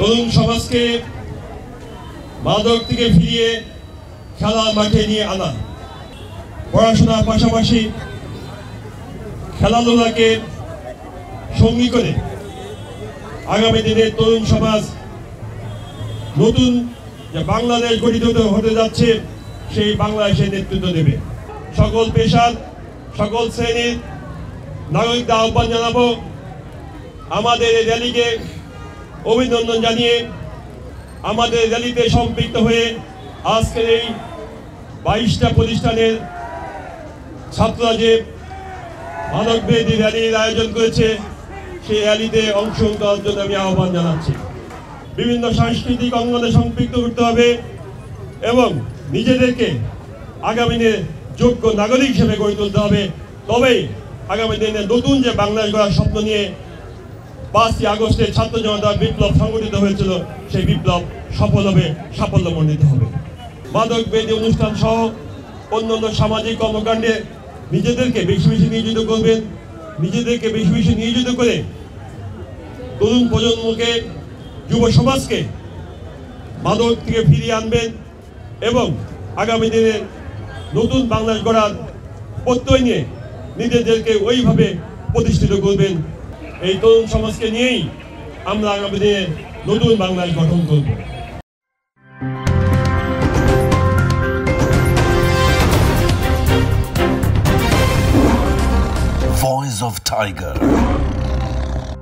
তরুণ সমাজকে মাদক থেকে ফিরিয়ে খেলার মাঠে নিয়ে আনা, পড়াশোনার পাশাপাশি খেলাধুলাকে সঙ্গী করে আগামী দিনে তরুণ সমাজ নতুন যে বাংলাদেশ গঠিত হতে যাচ্ছে সেই বাংলাদেশের নেতৃত্ব দেবে। সকল পেশার সকল শ্রেণীর নাগরিকদের আহ্বান জানাবো, আমাদের এই র্যালিকে অভিনন্দন জানিয়ে আমাদের র্যালিতে সম্পৃক্ত হয়ে আজকের এই 22টা প্রতিষ্ঠানের ছাত্ররা যে মাদকবিরোধী র্যালির আয়োজন করেছে সেই র্যালিতে অংশগ্রহণ করার জন্য আমি আহ্বান জানাচ্ছি। বিভিন্ন সাংস্কৃতিক অঙ্গনে সম্পৃক্ত করতে হবে এবং নিজেদেরকে আগামী দিনে যোগ্য নাগরিক হিসেবে গড়ে তুলতে হবে। তবেই আগামী দিনে নতুন যে বাংলাদেশ গড়ার স্বপ্ন নিয়ে 5ই আগস্টে ছাত্র জনতা বিপ্লব সংগঠিত হয়েছিল সেই বিপ্লব সফল হবে, সাফল্যমণ্ডিত হবে। মাদক বিরোধী অনুষ্ঠান সহ অন্যান্য সামাজিক কর্মকাণ্ডে নিজেদেরকে বেশি বেশি নিয়োজিত করবেন। নিজেদেরকে বেশি বেশি নিয়োজিত করে তরুণ প্রজন্মকে, যুব সমাজকে মাদক থেকে ফিরিয়ে আনবেন এবং আগামী দিনে নতুন বাংলাদেশ গড়ার প্রত্যয় নিয়ে নিজেদেরকে ওইভাবে প্রতিষ্ঠিত করবেন। এই তরুণ সমাজকে নিয়েই আমরা আগামী দিনে নতুন বাংলাদেশ গঠন করব। Voice of Tiger.